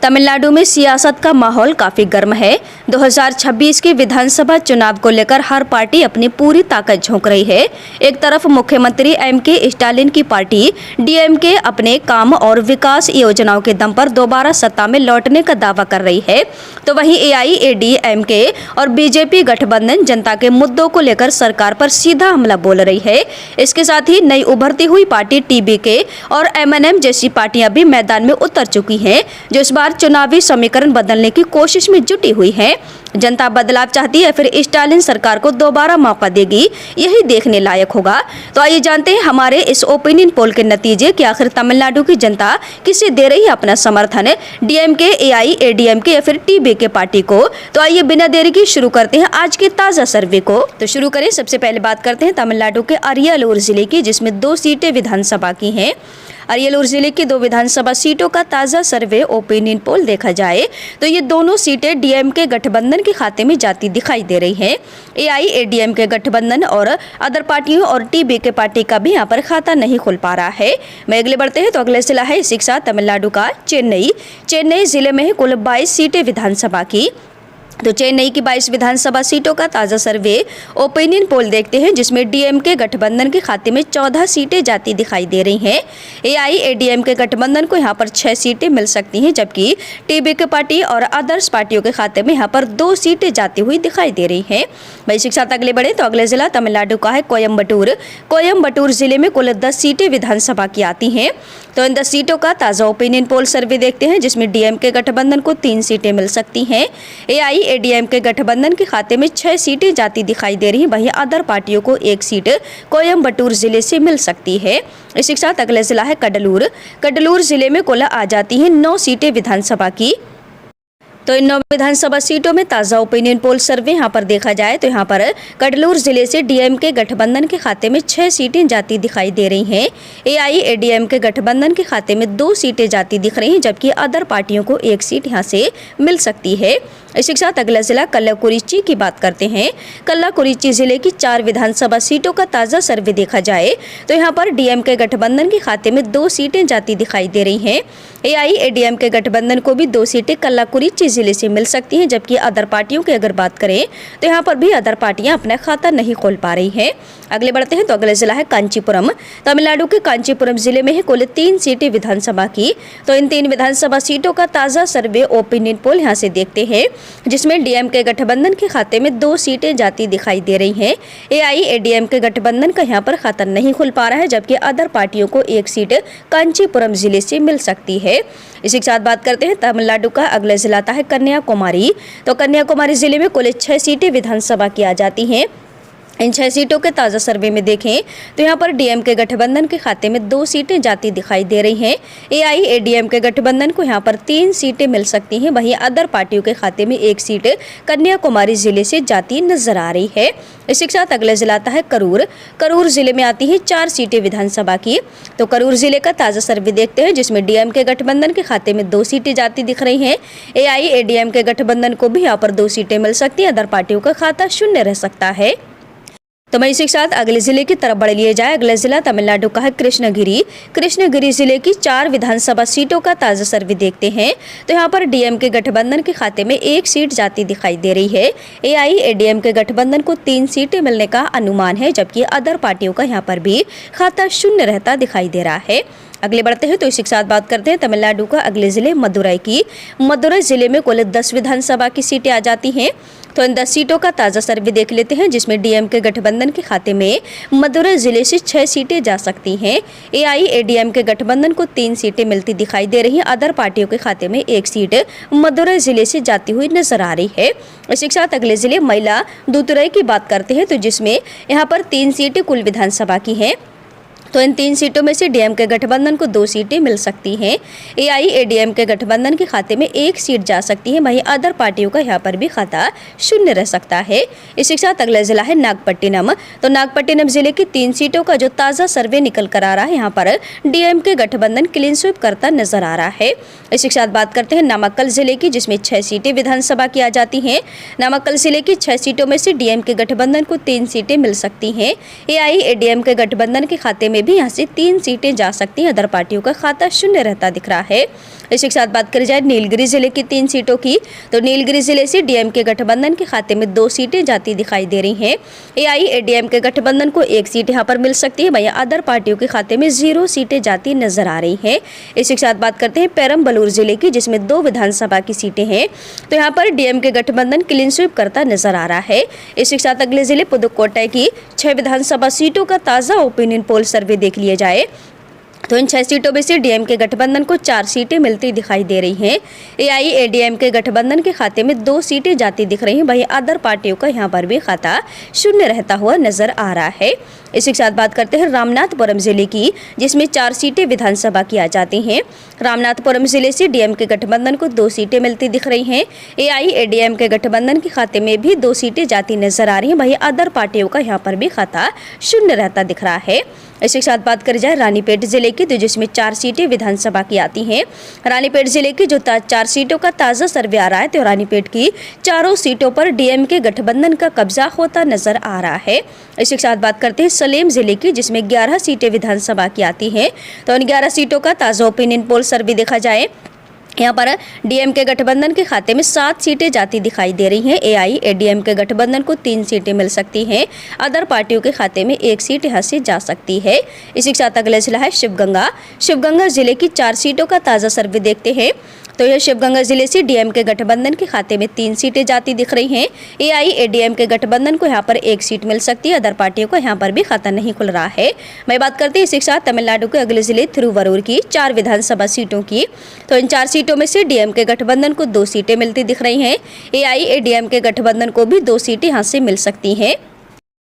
तमिलनाडु में सियासत का माहौल काफी गर्म है। 2026 के विधानसभा चुनाव को लेकर हर पार्टी अपनी पूरी ताकत झोंक रही है। एक तरफ मुख्यमंत्री एम.के. स्टालिन की पार्टी डीएमके अपने काम और विकास योजनाओं के दम पर दोबारा सत्ता में लौटने का दावा कर रही है, तो वहीं एआईएडीएमके और बीजेपी गठबंधन जनता के मुद्दों को लेकर सरकार पर सीधा हमला बोल रही है। इसके साथ ही नई उभरती हुई पार्टी टीबीके और एमएनएम जैसी पार्टियां भी मैदान में उतर चुकी हैं, जो इस बार चुनावी समीकरण बदलने की कोशिश में जुटी हुई है। जनता बदलाव चाहती है, फिर स्टालिन सरकार को दोबारा मौका देगी, यही देखने लायक होगा। तो आइए जानते हैं हमारे इस ओपिनियन पोल के नतीजे कि आखिर तमिलनाडु की जनता किसे दे रही है अपना समर्थन, डीएमके, एआईएडीएमके या फिर टीबीके पार्टी को। तो आइए बिना देरी के शुरू करते हैं आज के ताजा सर्वे को। तो शुरू करें, सबसे पहले बात करते हैं तमिलनाडु के अरियालूर जिले की, जिसमें 2 सीटें विधानसभा की हैं। अरियालूर जिले की 2 विधानसभा सीटों का ताजा सर्वे ओपिनियन पोल देखा जाए तो ये दोनों सीटें डीएमके गठबंधन के खाते में जाती दिखाई दे रही हैं। एआईएडीएमके गठबंधन और अदर पार्टियों और टीबीके पार्टी का भी यहाँ पर खाता नहीं खुल पा रहा है। मैं अगले बढ़ते हैं तो अगले जिला है इसी के साथ तमिलनाडु का चेन्नई जिले में कुल 22 सीटें विधानसभा की। तो चेन्नई की 22 विधानसभा सीटों का ताज़ा सर्वे ओपिनियन पोल देखते हैं, जिसमें डीएमके गठबंधन के खाते में 14 सीटें जाती दिखाई दे रही हैं। एआईएडीएमके गठबंधन को यहां पर 6 सीटें मिल सकती हैं, जबकि टीबीके पार्टी और अदर्स पार्टियों के खाते में यहां पर 2 सीटें जाती हुई दिखाई दे रही हैं। वहीं इसी के साथ अगले बढ़े तो अगले जिला तमिलनाडु का है कोयम्बटूर जिले में कुल 10 सीटें विधानसभा की आती हैं। तो इन 10 सीटों का ताज़ा ओपिनियन पोल सर्वे देखते हैं, जिसमें डीएमके गठबंधन को 3 सीटें मिल सकती हैं। एआईएडीएमके गठबंधन के खाते में 6 सीटें जाती दिखाई दे रही हैं। वहीं अदर पार्टियों को 1 सीट कोयम्बटूर जिले से मिल सकती है। इसी के साथ अगले जिला है कडलूर जिले में कुल आ जाती हैं 9 सीटें विधानसभा की। तो इन 9 विधानसभा सीटों में ताज़ा ओपिनियन पोल सर्वे यहाँ पर देखा जाए तो यहाँ पर कडलूर जिले से डीएमके गठबंधन के खाते में 6 सीटें जाती दिखाई दे रही हैं। एआईएडीएमके गठबंधन के खाते में 2 सीटें जाती दिख रही हैं, जबकि अदर पार्टियों को 1 सीट यहाँ से मिल सकती है। इसी के साथ अगला जिला कल्लाकुरिची की बात करते हैं। कल्लाकुरिची जिले की 4 विधानसभा सीटों का ताज़ा सर्वे देखा जाए तो यहाँ पर डीएमके गठबंधन के खाते में 2 सीटें जाती दिखाई दे रही हैं। एआईएडीएमके गठबंधन को भी 2 सीटें कल्लाकुरिची जिले से मिल सकती हैं, जबकि अदर पार्टियों की अगर बात करें तो यहाँ पर भी अदर पार्टियां अपना खाता नहीं खोल पा रही हैं। अगले बढ़ते हैं तो अगले जिला है कांचीपुरम। तमिलनाडु के कांचीपुरम जिले में है कुल 3 सीटें विधानसभा की। तो इन 3 विधानसभा सीटों का ताज़ा सर्वे ओपिनियन पोल यहाँ से देखते हैं, जिसमें डीएमके गठबंधन के खाते में 2 सीटें जाती दिखाई दे रही हैं। एआईएडीएमके गठबंधन का यहाँ पर खाता नहीं खुल पा रहा है, जबकि अदर पार्टियों को 1 सीट कांचीपुरम जिले से मिल सकती है। इसी के साथ बात करते हैं तमिलनाडु का अगला जिला है कन्याकुमारी। तो कन्याकुमारी जिले में कुल 6 सीटें विधानसभा की आ जाती हैं। इन 6 सीटों के ताज़ा सर्वे में देखें तो यहाँ पर डीएमके गठबंधन के खाते में 2 सीटें जाती दिखाई दे रही हैं। एआईएडीएमके गठबंधन को यहाँ पर 3 सीटें मिल सकती हैं। वहीं अदर पार्टियों के खाते में 1 सीट कन्याकुमारी जिले से जाती नजर आ रही है। इसी के साथ अगला जिला आता है करूर जिले में आती है 4 सीटें विधानसभा की। तो करूर जिले का ताज़ा सर्वे देखते हैं, जिसमें डीएमके गठबंधन के खाते में 2 सीटें जाती दिख रही हैं। एआईएडीएमके गठबंधन को भी यहाँ पर 2 सीटें मिल सकती हैं। अदर पार्टियों का खाता शून्य रह सकता है। तो मैं इसी के साथ अगले जिले की तरफ बढ़ लिए जाए। अगला जिला तमिलनाडु का है कृष्णगिरी जिले की 4 विधानसभा सीटों का ताज़ा सर्वे देखते हैं तो यहाँ पर डीएमके गठबंधन के खाते में 1 सीट जाती दिखाई दे रही है। एआईएडीएमके गठबंधन को 3 सीटें मिलने का अनुमान है, जबकि अदर पार्टियों का यहाँ पर भी खाता शून्य रहता दिखाई दे रहा है। अगले बढ़ते हैं तो इसी के साथ बात करते हैं तमिलनाडु का अगले जिले मदुरई जिले में कुल 10 विधानसभा की सीटें आ जाती हैं। तो इन 10 सीटों का ताज़ा सर्वे देख लेते हैं, जिसमें डीएमके गठबंधन के खाते में मदुरई जिले से 6 सीटें जा सकती हैं। एआईएडीएमके गठबंधन को 3 सीटें मिलती दिखाई दे रही हैं। अदर पार्टियों के खाते में 1 सीट मदुरई जिले से जाती हुई नजर आ रही है। इसी के साथ अगले जिले मयिलादुतुरई की बात करते हैं, तो जिसमें यहाँ पर 3 सीटें कुल विधानसभा की हैं। तो इन 3 सीटों में से डीएमके गठबंधन को 2 सीटें मिल सकती हैं। एआईएडीएमके गठबंधन के खाते में 1 सीट जा सकती है। वहीं अदर पार्टियों का यहाँ पर भी खाता शून्य रह सकता है। इसी के साथ अगला जिला है नागपट्टिनम। तो नागपट्टिनम जिले की 3 सीटों का जो ताज़ा सर्वे निकल कर आ रहा है, यहाँ पर डीएमके गठबंधन क्लीन स्वीप करता नजर आ रहा है। इसी के साथ बात करते हैं नामक्कल जिले की, जिसमें 6 सीटें विधानसभा की आ जाती हैं। नामक्कल जिले की 6 सीटों में से डीएमके गठबंधन को 3 सीटें मिल सकती हैं। एआईएडीएमके गठबंधन के खाते में में भी यहाँ से 3 सीटें जा सकती हैं। अदर पार्टियों का खाता शून्य रहता दिख रहा है। इसी के साथ बात करी जाए नीलगिरी जिले की 3 सीटों की, तो नीलगिरी जिले से डीएमके गठबंधन के खाते में 2 सीटें जाती दिखाई दे रही हैं। एआईएडीएमके गठबंधन को 1 सीट यहाँ पर मिल सकती है। वहीं अदर पार्टियों के खाते में 0 सीटें जाती नजर आ रही हैं। इसी के साथ बात करते हैं पेरम्बलूर जिले की, जिसमें 2 विधानसभा की सीटें हैं। तो यहाँ पर डीएमके गठबंधन क्लीन स्वीप करता नजर आ रहा है। इसी के साथ अगले जिले पुदुकोट्टई की 6 विधानसभा सीटों का ताजा ओपिनियन पोल सर्वे देख लिया जाए तो इन 6 सीटों में से डीएमके गठबंधन को 4 सीटें मिलती दिखाई दे रही हैं। एआईएडीएमके गठबंधन के खाते में 2 सीटें जाती दिख रही हैं। वहीं अदर पार्टियों का यहाँ पर भी खाता शून्य रहता हुआ नजर आ रहा है। इसी के साथ बात करते हैं रामनाथपुरम जिले की, जिसमें 4 सीटें विधानसभा की आ जाती हैं। रामनाथपुरम जिले से डीएमके गठबंधन को 2 सीटें मिलती दिख रही हैं। एआईएडीएमके गठबंधन के खाते में भी 2 सीटें जाती नजर आ रही हैं। वहीं अदर पार्टियों का यहाँ पर भी खाता शून्य रहता दिख रहा है। इसी के साथ बात करी जाए रानीपेट जिले की, तो जिसमें 4 सीटें विधानसभा की आती हैं। रानीपेट जिले की जो 4 सीटों का ताज़ा सर्वे आ रहा है, तो रानीपेट की 4 सीटों पर डीएमके गठबंधन का कब्जा होता नजर आ रहा है। इसी के साथ बात करते हैं सलेम जिले की, जिसमें 11 सीटें विधानसभा की आती हैं। तो इन 11 सीटों का ताज़ा ओपिनियन पोल सर्वे देखा जाए, यहाँ पर डीएमके गठबंधन के खाते में 7 सीटें जाती दिखाई दे रही हैं। एआईएडीएमके गठबंधन को 3 सीटें मिल सकती हैं। अदर पार्टियों के खाते में 1 सीट यहाँ से जा सकती है। इसी के साथ अगला जिला है शिवगंगा। शिवगंगा जिले की 4 सीटों का ताज़ा सर्वे देखते हैं, तो यह शिवगंगा जिले से डीएमके गठबंधन के खाते में 3 सीटें जाती दिख रही हैं। एआईएडीएमके गठबंधन को यहाँ पर 1 सीट मिल सकती है। अदर पार्टियों को यहाँ पर भी खाता नहीं खुल रहा है। मैं बात करते हैं इसी के साथ तमिलनाडु के अगले जिले थिरुवरूर की 4 विधानसभा सीटों की, तो इन 4 सीटों में से डीएमके गठबंधन को 2 सीटें मिलती दिख रही हैं। एआईएडीएमके गठबंधन को भी 2 सीटें यहाँ से मिल सकती हैं।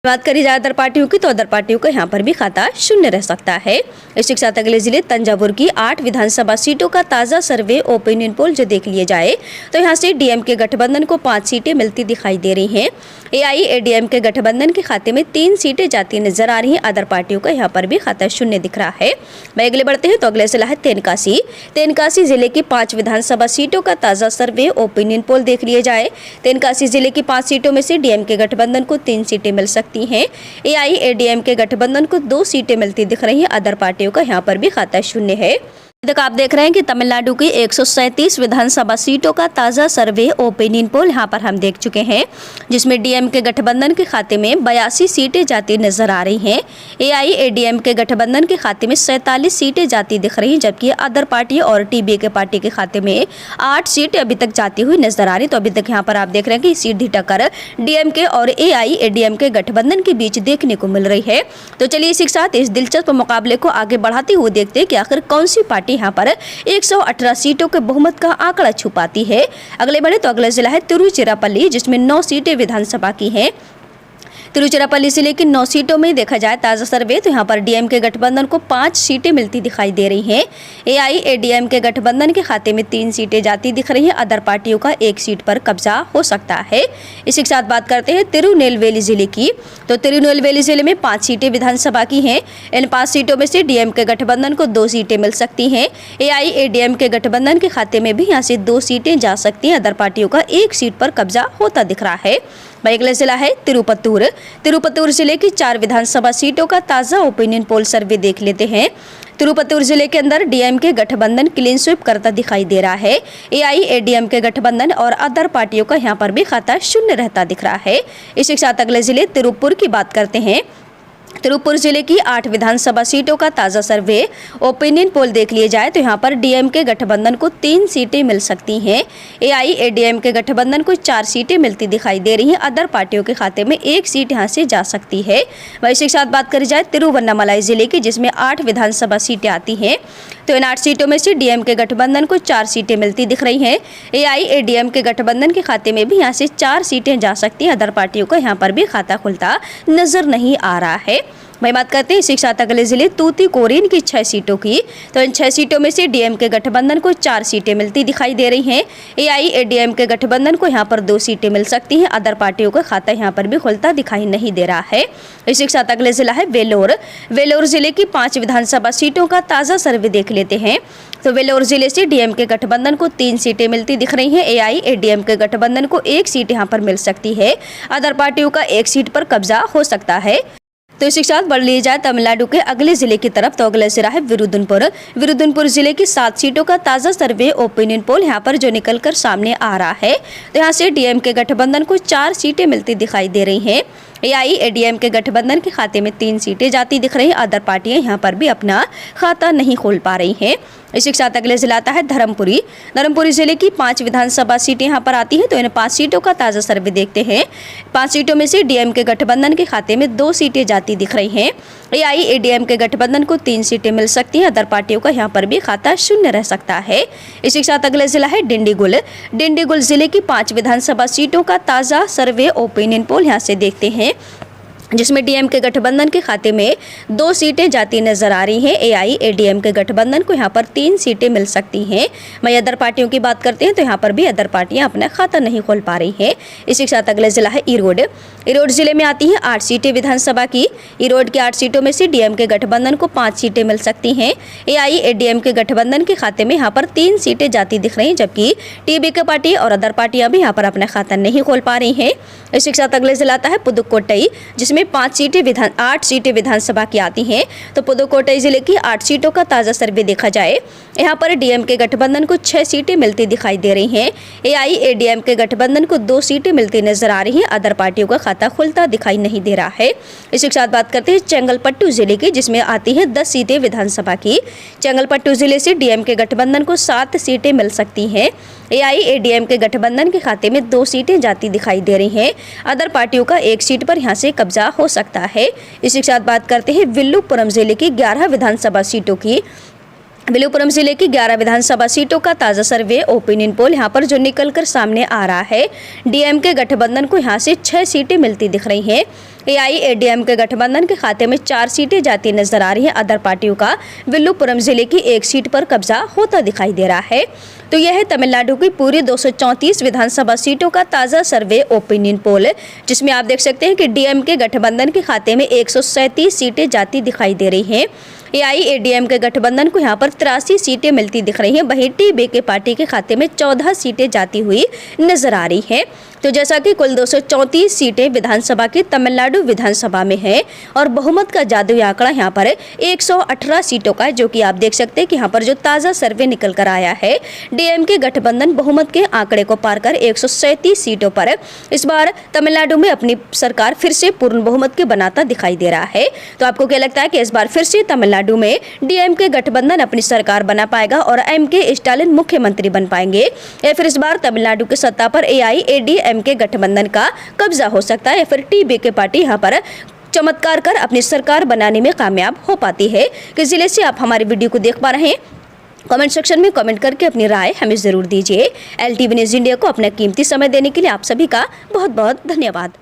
बात करी जाए अदर पार्टियों की, तो अदर पार्टियों का यहाँ पर भी खाता शून्य रह सकता है। इसी के साथ अगले जिले तंजावुर की 8 विधानसभा सीटों का ताज़ा सर्वे ओपिनियन पोल जो देख लिए जाए, तो यहाँ से डीएमके गठबंधन को 5 सीटें मिलती दिखाई दे रही हैं। एआईएडीएमके गठबंधन के खाते में 3 सीटें जाती नजर आ रही हैं। अदर पार्टियों का यहाँ पर भी खाता शून्य दिख रहा है। मैं अगले बढ़ते हैं, तो अगले जिला है तेनकासी। तेनकासी जिले की 5 विधानसभा सीटों का ताज़ा सर्वे ओपिनियन पोल देख लिए जाए, तेनकासी जिले की 5 सीटों में से डीएमके गठबंधन को 3 सीटें मिल सकती हैं। एआईएडीएमके गठबंधन को 2 सीटें मिलती दिख रही हैं। अदर पार्टियों का यहाँ पर भी खाता शून्य है। तक आप देख रहे हैं कि तमिलनाडु की 137 विधानसभा सीटों का ताज़ा सर्वे ओपिनियन पोल यहाँ पर हम देख चुके हैं, जिसमें डीएमके गठबंधन के खाते में 82 सीटें जाती नजर आ रही हैं। एआईएडीएमके गठबंधन के खाते में 47 सीटें जाती दिख रही हैं, जबकि अदर पार्टी और टीबीके पार्टी के खाते में 8 सीटें अभी तक जाती हुई नजर आ रही। तो अभी तक यहाँ पर आप देख रहे हैं कि सीधी टक्कर डीएमके और एआईएडीएमके गठबंधन के बीच देखने को मिल रही है। तो चलिए इसी के साथ इस दिलचस्प मुकाबले को आगे बढ़ाते हुए देखते हैं कि आखिर कौन सी पार्टी यहाँ पर 118 सीटों के बहुमत का आंकड़ा छुपाती है। अगले बढ़े तो अगला जिला है तिरुचिरापल्ली, जिसमें 9 सीटें विधानसभा की हैं। तिरुचिरापल्ली जिले की 9 सीटों में देखा जाए ताज़ा सर्वे, तो यहाँ पर डीएमके गठबंधन को 5 सीटें मिलती दिखाई दे रही हैं। एआईएडीएमके गठबंधन के खाते में 3 सीटें जाती दिख रही हैं। अदर पार्टियों का 1 सीट पर कब्जा हो सकता है। इसी के साथ बात करते हैं तिरुनेलवेली जिले की, तो तिरुनेलवेली जिले में 5 सीटें विधानसभा की हैं। इन 5 सीटों में से डीएमके गठबंधन को 2 सीटें मिल सकती हैं। एआईएडीएमके गठबंधन के खाते में भी यहाँ से 2 सीटें जा सकती हैं। अदर पार्टियों का 1 सीट पर कब्जा होता दिख रहा है। अगला जिला है तिरुपत्तूर। तिरुपत्तूर जिले की 4 विधानसभा सीटों का ताज़ा ओपिनियन पोल सर्वे देख लेते हैं। तिरुपत्तूर जिले के अंदर डीएमके गठबंधन क्लीन स्वीप करता दिखाई दे रहा है। एआईएडीएमके गठबंधन और अदर पार्टियों का यहाँ पर भी खाता शून्य रहता दिख रहा है। इसी के साथ अगले जिले तिरुपुर की बात करते हैं। तिरुपुर जिले की 8 विधानसभा सीटों का ताज़ा सर्वे ओपिनियन पोल देख लिए जाए, तो यहाँ पर डीएमके गठबंधन को 3 सीटें मिल सकती हैं। एआईएडीएमके गठबंधन को 4 सीटें मिलती दिखाई दे रही हैं। अदर पार्टियों के खाते में 1 सीट यहाँ से जा सकती है। वैसे के साथ बात करी जाए तिरुवन्नामलाई जिले की, जिसमें 8 विधानसभा सीटें आती हैं, तो इन 8 सीटों में से डीएमके गठबंधन को 4 सीटें मिलती दिख रही हैं। एआईएडीएमके गठबंधन के खाते में भी यहाँ से 4 सीटें जा सकती हैं। अदर पार्टियों का यहाँ पर भी खाता खुलता नजर नहीं आ रहा है। वही बात करते हैं इसी के साथ अगले जिले तूतीकोरिन की 6 सीटों की, तो इन 6 सीटों में से डीएमके गठबंधन को 4 सीटें मिलती दिखाई दे रही हैं। एआईएडीएमके गठबंधन को यहाँ पर 2 सीटें मिल सकती हैं। अदर पार्टियों का खाता यहाँ पर भी खुलता दिखाई नहीं दे रहा है। इसी के साथ अगले जिला है वेलोर। वेलोर जिले की 5 विधानसभा सीटों का ताज़ा सर्वे देख लेते हैं। तो वेलोर जिले से डीएमके गठबंधन को 3 सीटें मिलती दिख रही हैं। एआईएडीएमके गठबंधन को 1 सीट यहाँ पर मिल सकती है। अदर पार्टियों का 1 सीट पर कब्जा हो सकता है। तो इसी के साथ बढ़ लिया जाए तमिलनाडु के अगले जिले की तरफ, तो अगला जिला है विरुदुनपुर जिले की 7 सीटों का ताजा सर्वे ओपिनियन पोल यहाँ पर जो निकलकर सामने आ रहा है। तो यहाँ से डीएमके गठबंधन को 4 सीटें मिलती दिखाई दे रही हैं। एआईएडीएमके गठबंधन के खाते में 3 सीटें जाती दिख रही हैं। अदर पार्टियां यहाँ पर भी अपना खाता नहीं खोल पा रही हैं। इसी के साथ अगले जिला आता है धर्मपुरी जिले की 5 विधानसभा सीटें यहाँ पर आती हैं। तो इन 5 सीटों का ताजा सर्वे देखते हैं। 5 सीटों में से डीएमके गठबंधन के खाते में 2 सीटें जाती दिख रही हैं। एआईएडीएमके गठबंधन को 3 सीटें मिल सकती हैं। अदर पार्टियों का यहाँ पर भी खाता शून्य रह सकता है। इसी के साथ अगले जिला है डिंडीगुल जिले की 5 विधानसभा सीटों का ताजा सर्वे ओपिनियन पोल यहाँ से देखते हैं, जिसमें डीएमके गठबंधन के खाते में 2 सीटें जाती नजर आ रही हैं। एआईएडीएमके गठबंधन को यहाँ पर 3 सीटें मिल सकती हैं। वहीं अदर पार्टियों की बात करते हैं तो यहाँ पर भी अदर पार्टियां अपना खाता नहीं खोल पा रही हैं। इसी के साथ अगले जिला है ईरोड जिले में आती हैं 8 सीटें विधानसभा की। ईरोड की 8 सीटों में से डीएमके गठबंधन को 5 सीटें मिल सकती हैं। एआईएडीएमके गठबंधन के खाते में यहाँ पर 3 सीटें जाती दिख रही हैं, जबकि टीबीके पार्टी और अदर पार्टियां भी यहाँ पर अपना खाता नहीं खोल पा रही हैं। इसी के साथ अगले जिला आता है पुदुकोट्टई, जिसमें 8 सीटें विधानसभा की आती हैं। तो पुदुकोट्टई जिले की 8 सीटों का ताजा सर्वे देखा जाए, यहाँ पर डीएमके गठबंधन को 6 सीटें मिलती दिखाई दे रही हैं। एआईएडीएमके गठबंधन को 2 सीटें मिलती नजर आ रही हैं। अदर पार्टियों का खाता खुलता दिखाई नहीं दे रहा है। इसी के साथ बात करते हैं चेंगलपट्टू जिले की, जिसमें आती है 10 सीटें विधानसभा की। चेंगलपट्टू जिले से डीएमके गठबंधन को 7 सीटें मिल सकती हैं। एआईएडीएमके गठबंधन के खाते में 2 सीटें जाती दिखाई दे रही हैं। अदर पार्टियों का 1 सीट पर यहाँ से कब्जा हो सकता है। इसी के साथ बात करते हैं विल्लुपुरम जिले की 11 विधानसभा सीटों की। विल्लुपुरम जिले की 11 विधानसभा सीटों का ताजा सर्वे ओपिनियन पोल यहाँ पर जो निकलकर सामने आ रहा है, डीएमके गठबंधन को यहाँ से 6 सीटें मिलती दिख रही हैं। एआईएडीएमके गठबंधन के खाते में 4 सीटें जाती नजर आ रही हैं। अदर पार्टियों का विल्लुपुरम जिले की 1 सीट पर कब्जा होता दिखाई दे रहा है। तो यह है तमिलनाडु की पूरी 234 विधानसभा सीटों का ताजा सर्वे ओपिनियन पोल, जिसमें आप देख सकते हैं कि डीएमके गठबंधन के खाते में 137 सीटें जाती दिखाई दे रही हैं। एआईएडीएमके गठबंधन को यहाँ पर 83 सीटें मिलती दिख रही हैं। वहीं टीबीके पार्टी के खाते में 14 सीटें जाती हुई नजर आ रही हैं। तो जैसा कि कुल 234 सीटें विधानसभा की तमिलनाडु विधानसभा में है और बहुमत का जादुई आंकड़ा यहाँ पर 118 सीटों का है, जो कि आप देख सकते हैं कि यहाँ पर जो ताज़ा सर्वे निकल कर आया है, डीएमके गठबंधन बहुमत के आंकड़े को पार कर 137 सीटों पर इस बार तमिलनाडु में अपनी सरकार फिर से पूर्ण बहुमत के बनाता दिखाई दे रहा है। तो आपको क्या लगता है कि इस बार फिर से तमिलनाडु में डीएमके गठबंधन अपनी सरकार बना पाएगा और एमके स्टालिन मुख्यमंत्री बन पाएंगे, या फिर इस बार तमिलनाडु की सत्ता पर एआईएडीएमके गठबंधन का कब्जा हो सकता है, या फिर टीबीके पार्टी यहाँ पर चमत्कार कर अपनी सरकार बनाने में कामयाब हो पाती है? किस जिले से आप हमारी वीडियो को देख पा रहे हैं, कमेंट सेक्शन में कमेंट करके अपनी राय हमें जरूर दीजिए। LTV न्यूज़ इंडिया को अपना कीमती समय देने के लिए आप सभी का बहुत बहुत धन्यवाद।